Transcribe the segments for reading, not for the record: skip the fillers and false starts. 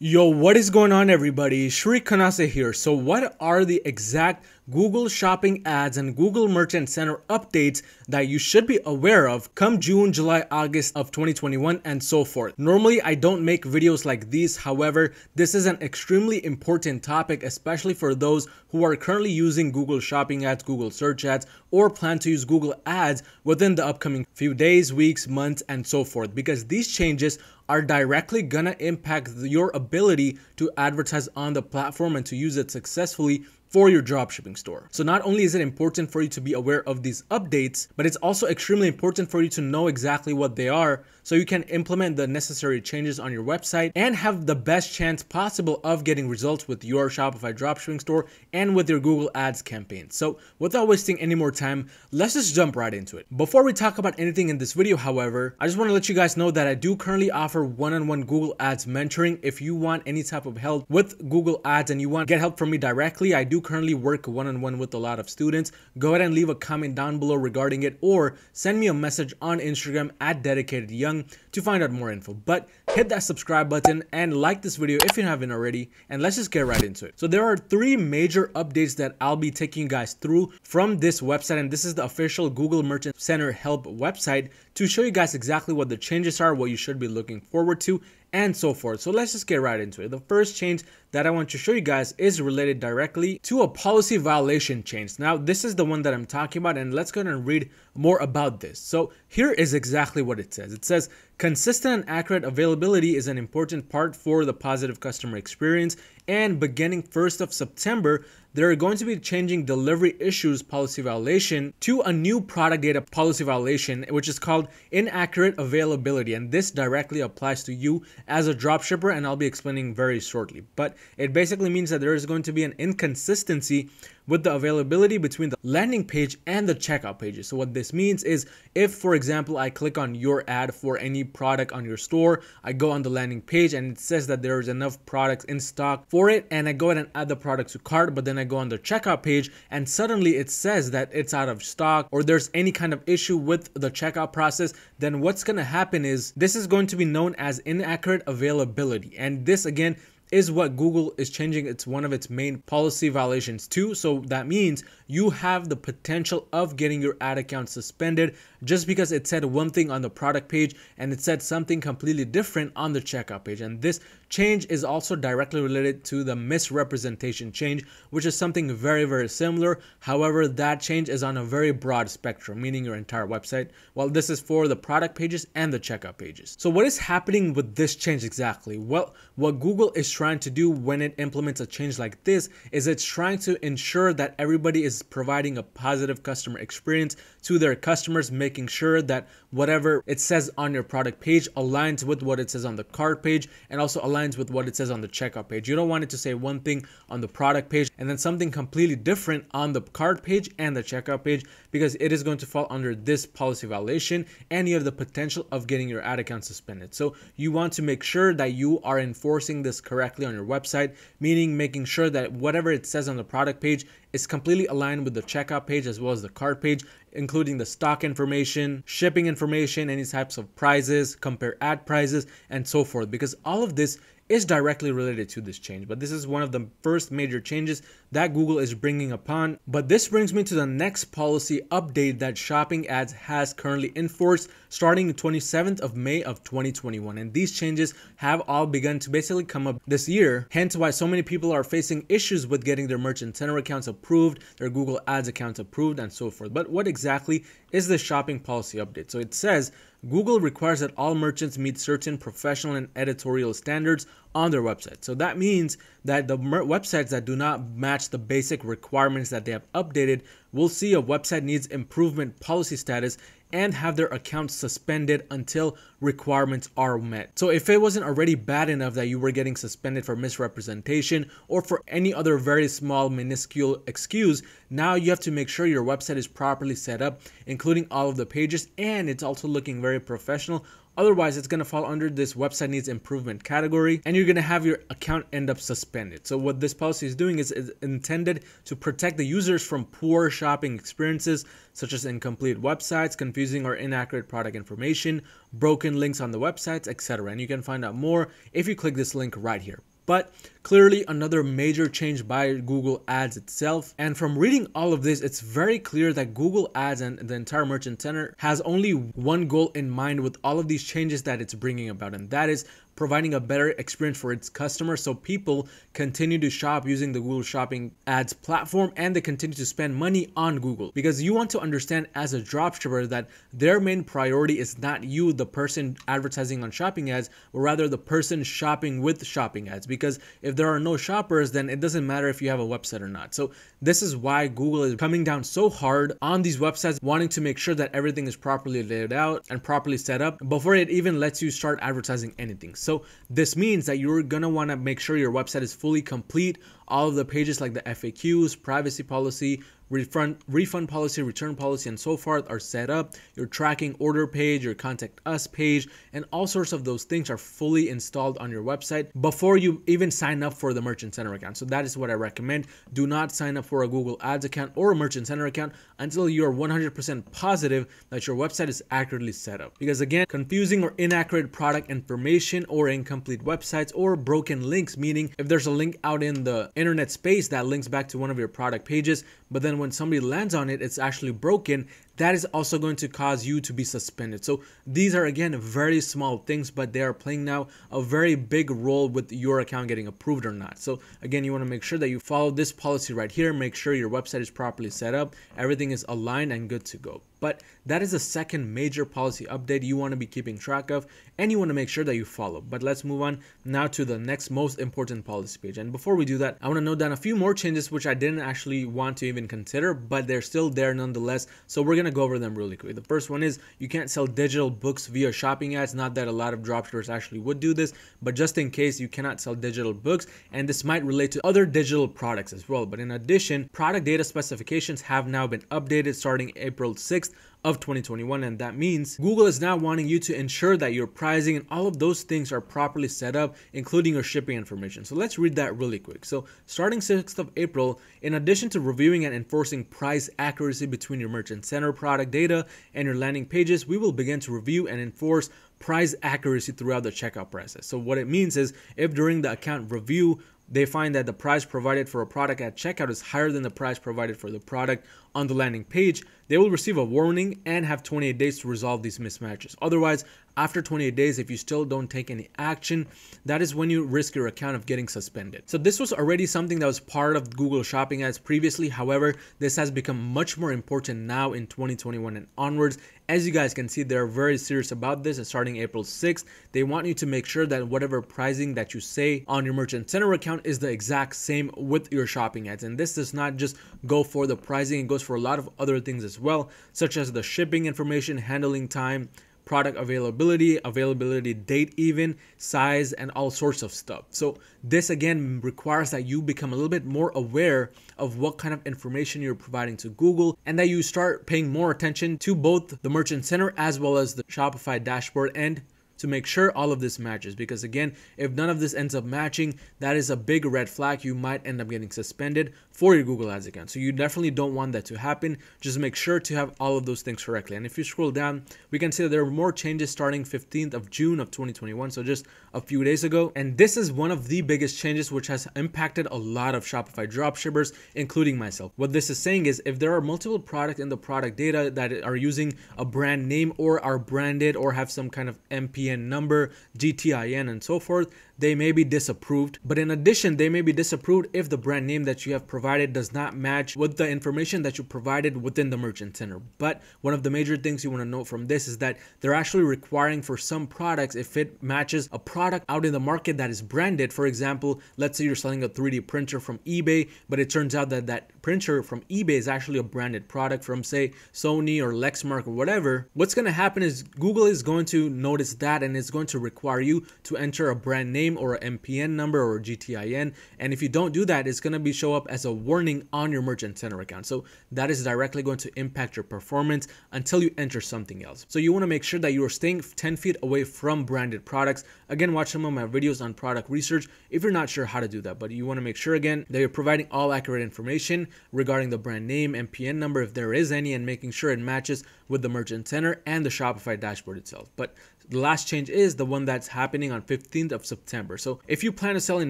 Yo, what is going on everybody? Shri Kanase here. So what are the exact Google Shopping ads and Google Merchant Center updates that you should be aware of come June, July, August of 2021 and so forth? Normally, I don't make videos like these. However, this is an extremely important topic, especially for those who are currently using Google Shopping ads, Google search ads, or plan to use Google ads within the upcoming few days, weeks, months, and so forth, because these changes are directly gonna impact your ability to advertise on the platform and to use it successfully for your dropshipping store. So not only is it important for you to be aware of these updates, but it's also extremely important for you to know exactly what they are so you can implement the necessary changes on your website and have the best chance possible of getting results with your Shopify dropshipping store and with your Google Ads campaign. So without wasting any more time, let's just jump right into it. Before we talk about anything in this video, however, I just want to let you guys know that I do currently offer one-on-one Google Ads mentoring. If you want any type of help with Google Ads and you want to get help from me directly, I do currently work one-on-one with a lot of students. Go ahead and leave a comment down below regarding it, or send me a message on Instagram at DedicatedYoung to find out more info. But hit that subscribe button and like this video if you haven't already, and let's just get right into it. So there are three major updates that I'll be taking you guys through from this website, and this is the official Google Merchant Center help website to show you guys exactly what the changes are, what you should be looking forward to, and so forth. So let's just get right into it. The first change that I want to show you guys is related directly to a policy violation change. Now, this is the one that I'm talking about, and let's go ahead and read more about this. So here is exactly what it says. It says, consistent and accurate availability is an important part for the positive customer experience, and beginning 1st of September, they're going to be changing delivery issues policy violation to a new product data policy violation, which is called inaccurate availability. And this directly applies to you as a dropshipper, and I'll be explaining very shortly. But it basically means that there is going to be an inconsistency with the availability between the landing page and the checkout pages. So what this means is, if for example I click on your ad for any product on your store, I go on the landing page and it says that there is enough products in stock for it, and I go ahead and add the product to cart, but then I go on the checkout page and suddenly it says that it's out of stock, or there's any kind of issue with the checkout process, then what's going to happen is this is going to be known as inaccurate availability. And this again is what Google is changing. It's one of its main policy violations too. So that means you have the potential of getting your ad account suspended just because it said one thing on the product page and it said something completely different on the checkout page. And this change is also directly related to the misrepresentation change, which is something very, very similar. However, that change is on a very broad spectrum, meaning your entire website, while this is for the product pages and the checkout pages. So what is happening with this change exactly? Well, what Google is trying to do when it implements a change like this is it's trying to ensure that everybody is providing a positive customer experience to their customers, making sure that whatever it says on your product page aligns with what it says on the cart page and also aligns with what it says on the checkout page. You don't want it to say one thing on the product page and then something completely different on the cart page and the checkout page, because it is going to fall under this policy violation and you have the potential of getting your ad account suspended. So you want to make sure that you are enforcing this correctly on your website, meaning making sure that whatever it says on the product page is completely aligned with the checkout page as well as the cart page, including the stock information, shipping information, any types of prices, compare ad prices, and so forth, because all of this is directly related to this change. But this is one of the first major changes that Google is bringing upon. But this brings me to the next policy update that Shopping Ads has currently enforced starting the 27th of May of 2021. And these changes have all begun to basically come up this year, hence why so many people are facing issues with getting their Merchant Center accounts approved, their Google Ads accounts approved, and so forth. But what exactly is the shopping policy update? So it says, Google requires that all merchants meet certain professional and editorial standards on their website. So that means that the websites that do not match the basic requirements that they have updated will see a website needs improvement policy status and have their accounts suspended until requirements are met. So if it wasn't already bad enough that you were getting suspended for misrepresentation or for any other very small minuscule excuse, now you have to make sure your website is properly set up, including all of the pages, and it's also looking very professional. Otherwise, it's going to fall under this website needs improvement category and you're going to have your account end up suspended. So what this policy is doing is intended to protect the users from poor shopping experiences, such as incomplete websites, confusing or inaccurate product information, broken links on the websites, etc. And you can find out more if you click this link right here. But clearly another major change by Google Ads itself. And from reading all of this, it's very clear that Google Ads and the entire Merchant Center has only one goal in mind with all of these changes that it's bringing about, and that is providing a better experience for its customers so people continue to shop using the Google Shopping Ads platform and they continue to spend money on Google. Because you want to understand as a dropshipper that their main priority is not you, the person advertising on shopping ads, but rather the person shopping with shopping ads. Because if there are no shoppers, then it doesn't matter if you have a website or not. So this is why Google is coming down so hard on these websites, wanting to make sure that everything is properly laid out and properly set up before it even lets you start advertising anything. So this means that you're gonna wanna make sure your website is fully complete. All of the pages like the FAQs, privacy policy, refund policy, return policy, and so forth are set up. Your tracking order page, your contact us page, and all sorts of those things are fully installed on your website before you even sign up for the Merchant Center account. So that is what I recommend. Do not sign up for a Google Ads account or a Merchant Center account until you're 100% positive that your website is accurately set up. Because again, confusing or inaccurate product information or incomplete websites or broken links, meaning if there's a link out in the internet space that links back to one of your product pages, but then when somebody lands on it, it's actually broken, that is also going to cause you to be suspended. So these are, again, very small things, but they are playing now a very big role with your account getting approved or not. So again, you want to make sure that you follow this policy right here. Make sure your website is properly set up, everything is aligned and good to go. But that is the second major policy update you want to be keeping track of and you want to make sure that you follow. But let's move on now to the next most important policy page. And before we do that, I want to note down a few more changes which I didn't actually want to even consider, but they're still there nonetheless. So we're going to go over them really quick. The first one is you can't sell digital books via shopping ads. Not that a lot of dropshippers actually would do this, but just in case, you cannot sell digital books, and this might relate to other digital products as well. But in addition, product data specifications have now been updated starting April 6th of 2021, and that means Google is now wanting you to ensure that your pricing and all of those things are properly set up, including your shipping information. So let's read that really quick. So starting 6th of April, in addition to reviewing and enforcing price accuracy between your Merchant Center product data and your landing pages, we will begin to review and enforce price accuracy throughout the checkout process. So what it means is if during the account review they find that the price provided for a product at checkout is higher than the price provided for the product on the landing page, they will receive a warning and have 28 days to resolve these mismatches. Otherwise, after 28 days, if you still don't take any action, that is when you risk your account of getting suspended. So this was already something that was part of Google Shopping Ads previously. However, this has become much more important now in 2021 and onwards. As you guys can see, they're very serious about this, and starting April 6th, they want you to make sure that whatever pricing that you say on your Merchant Center account is the exact same with your shopping ads. And this does not just go for the pricing, it goes for a lot of other things as well, such as the shipping information, handling time, product availability date, even size, and all sorts of stuff. So this again requires that you become a little bit more aware of what kind of information you're providing to Google, and that you start paying more attention to both the Merchant Center as well as the Shopify dashboard and to make sure all of this matches. Because again, if none of this ends up matching, that is a big red flag. You might end up getting suspended for your Google Ads account. So you definitely don't want that to happen. Just make sure to have all of those things correctly. And if you scroll down, we can see that there are more changes starting 15th of June of 2021. So just a few days ago. And this is one of the biggest changes which has impacted a lot of Shopify dropshippers, including myself. What this is saying is if there are multiple products in the product data that are using a brand name or are branded or have some kind of MPN number, GTIN, and so forth, they may be disapproved. But in addition, they may be disapproved if the brand name that you have provided does not match with the information that you provided within the Merchant Center. But one of the major things you want to note from this is that they're actually requiring for some products, if it matches a product out in the market that is branded. For example, let's say you're selling a 3D printer from eBay, but it turns out that that printer from eBay is actually a branded product from, say, Sony or Lexmark or whatever. What's going to happen is Google is going to notice that and it's going to require you to enter a brand name or an MPN number or a GTIN. And if you don't do that, it's going to be show up as a warning on your Merchant Center account. So that is directly going to impact your performance until you enter something else. So you want to make sure that you are staying 10 feet away from branded products. Again, watch some of my videos on product research if you're not sure how to do that. But you want to make sure, again, that you're providing all accurate information regarding the brand name, MPN number, if there is any, and making sure it matches with the Merchant Center and the Shopify dashboard itself. But the last change is the one that's happening on 15th of September September. So if you plan to sell in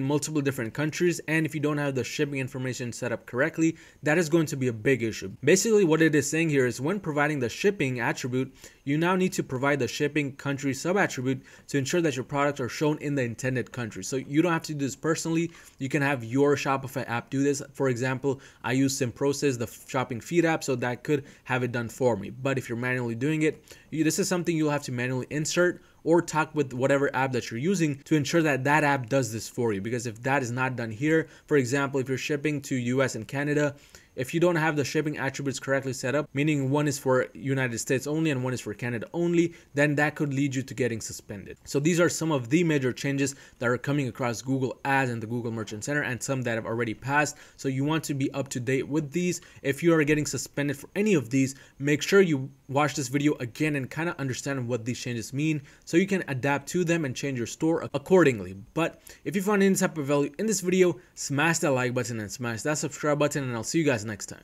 multiple different countries and if you don't have the shipping information set up correctly, that is going to be a big issue. Basically what it is saying here is when providing the shipping attribute, you now need to provide the shipping country sub-attribute to ensure that your products are shown in the intended country. So you don't have to do this personally. You can have your Shopify app do this. For example, I use Simprocess, the shopping feed app, so that could have it done for me. But if you're manually doing it, this is something you'll have to manually insert or talk with whatever app that you're using to ensure that that app does this for you. Because if that is not done here, for example, if you're shipping to US and Canada, if you don't have the shipping attributes correctly set up, meaning one is for United States only and one is for Canada only, then that could lead you to getting suspended. So these are some of the major changes that are coming across Google Ads and the Google Merchant Center, and some that have already passed. So you want to be up to date with these. If you are getting suspended for any of these, make sure you watch this video again and kind of understand what these changes mean so you can adapt to them and change your store accordingly. But if you found any type of value in this video, smash that like button and smash that subscribe button, and I'll see you guys next time.